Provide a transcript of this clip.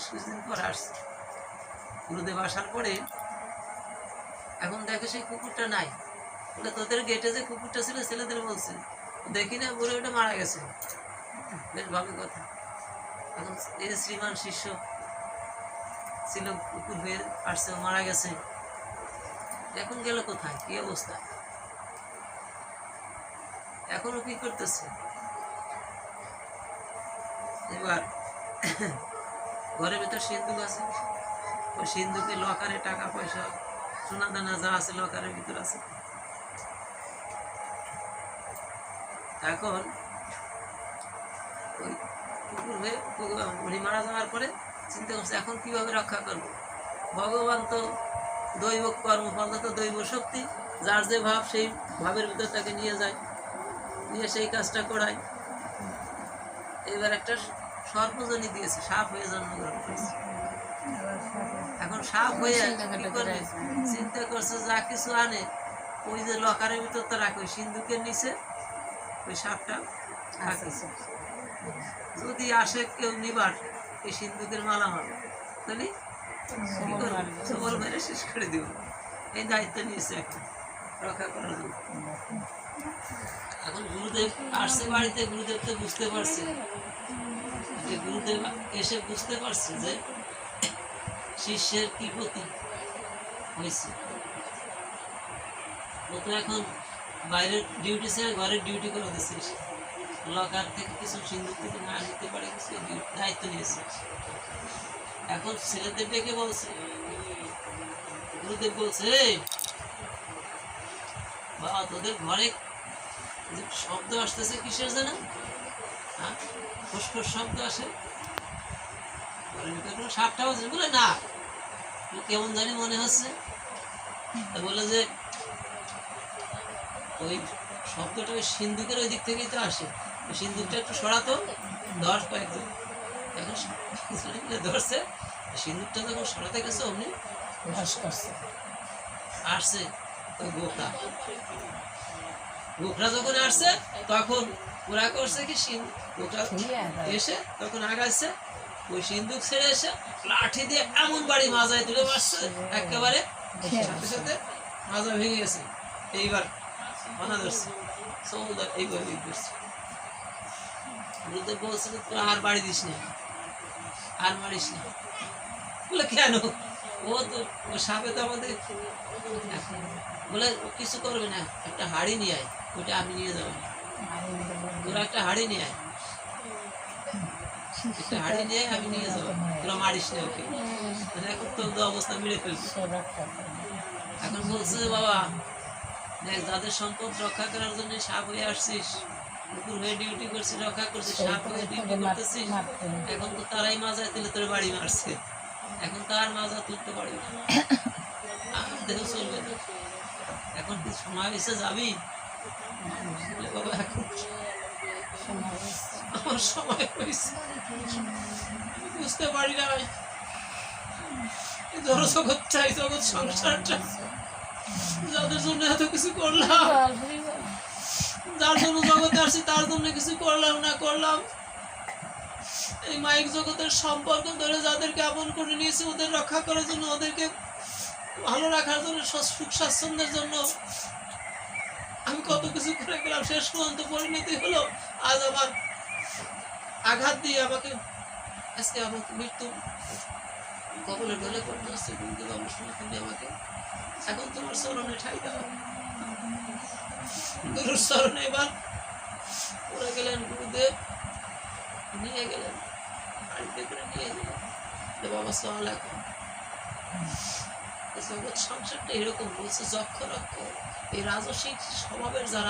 বেশ কিছুদিন পরে আসছে। গুরুদেব আসার পরে এখন দেখে সেই কুকুরটা নাই। বলে তোদের গেটে যে কুকুরটা ছিল ছেলেদের বলছে, দেখি না বুড়ো ওটা মারা গেছে। বেশ ভালো কথা। এখন এই যে শ্রীমান শিষ্য ছিল কুকুর হয়ে আসছে, ও মারা গেছে, এখন গেল কোথায়, কি অবস্থা, এখনো কি করতেছে? এবার ঘরের ভেতর সিন্ধুক আছে, ওই সিন্ধুকে লকারে টাকা পয়সা সোনা দানা যা আছে লকারের ভিতর আছে। এখন ওই কুকুর হয়ে উনি মারা যাওয়ার পরে চিন্তা করছে এখন কিভাবে রক্ষা করবো। ভগবান তো দৈব কর্মফল তো দৈব শক্তি, যার যে ভাব সেই ভাবের ভিতর তাকে নিয়ে যায়, নিয়ে সেই কাজটা করায়। এবার একটা সর্বজনী দিয়েছে, সাপ হয়ে জন্মগ্রহণ করেছে। এখন সাপ হয়ে কি করবে, চিন্তা করছে যা কিছু আনে ওই যে লকারের ভিতর তো রাখে, ওই সিন্ধুকের নিচে ওই সাপটা রাখেছে। যদি আসে কেউ নিবার এই সিন্ধুকের মালামাল, তাহলে সবল মেরে শেষ করে দিব। এই দায়িত্ব নিয়েছে এখন রক্ষা করার জন্য। এখন গুরুদেব আসছে বাড়িতে, গুরুদেব তো বুঝতে পারছে যে গুরুদেব এসে বুঝতে পারছে যে শিষ্যের কি ক্ষতি হয়েছে। ও তো এখন বাইরের ডিউটি ছেড়ে ঘরের ডিউটি করে দিচ্ছে, লকার থেকে কিছু সিন্ধুক থেকে না নিতে পারে কিছু দায়িত্ব নিয়েছে। এখন ছেলেদের ডেকে বলছে, গুরুদেব বলছে বাবা তোদের ঘরে শব্দ আসতেছে কিসের যেন, হ্যাঁ ফুসফুস শব্দ আসে, ঘরের ভিতরে কোনো সাপটা হচ্ছে? বলে না, কেমন জানি মনে হচ্ছে। বলে যে ওই শব্দটা ওই সিন্ধুকের ওই দিক থেকেই তো আসে, ওই সিন্ধুকটা একটু সরাতো, ধর কয়েকজন। এখন ধরছে সিন্ধুকটা যখন সরাতে গেছে অমনি আসছে ওই গোখরা যখন আসছে তখন ওরা করছে কি গোখরা এসে তখন আগাচ্ছে ওই সিন্ধুক ছেড়ে এসে লাঠি দিয়ে এমন বাড়ি মাজায় তুলে মারছে, একেবারে সাথে সাথে মাজা ভেঙে গেছে। এইবার মানা ধরছে সমুদার এইবার ধরছে। গুরুদেব বলছে তোরা আর বাড়ি দিস না, আর মারিস না। বলে কেন? ও তো ও সাপে তো আমাদের বলে কিছু করবে না, একটা হাড়ি নিয়ে আয়, ওটা আমি নিয়ে যাবো। তোরা একটা হাড়ি নিয়ে আয়, একটা হাড়ি নিয়ে আমি নিয়ে যাবো, তোরা মারিস না ওকে। এখন তো অবস্থা মিলে ফেলবে। এখন বলছে বাবা দেখ যাদের সম্পদ রক্ষা করার জন্য সাপ হয়ে আসছিস, কুকুর হয়ে ডিউটি করছিস, রক্ষা করছিস, সাপ হয়ে ডিউটি করতেছিস, এখন তো তারাই মাজায় তুলে তোর বাড়ি মারছে, এখন তার মাজা তুলতে পারবি না, দেহ চলবে না। এখন কি সময় এসে যাবি? বাবা এখন আমার সময় হয়েছে, বুঝতে পারি না জড়জগৎ চাই, জগৎ সংসারটা যাদের জন্য এত কিছু করলাম, যার জন্য জগতে আসছি তার জন্য কিছু করলাম না করলাম, এই মাইক জগতের সম্পর্ক ধরে যাদেরকে আপন করে নিয়েছি ওদের রক্ষা করার জন্য, ওদেরকে ভালো রাখার জন্য, সুখ স্বাচ্ছন্দ্যের জন্য আমি কত কিছু করে গেলাম। শেষ পর্যন্ত পরিণতি হলো আজ আমার আঘাত দিয়ে আমাকে আজকে আমাকে মৃত্যু কবলে ঢলে পড়তে হচ্ছে। গুরুদেব আমার শুনে তুমি আমাকে এখন তোমার চরণে ঠাই দাও। গুরুর চরণে এবার পড়ে গেলেন গুরুদেব, নিয়ে গেলেন বাড়িতে করে নিয়ে গেলেন। বাবা চল এখন জগৎ সংসারটা এরকম বলছে, যক্ষ রক্ষ এই রাজসিক স্বভাবের যারা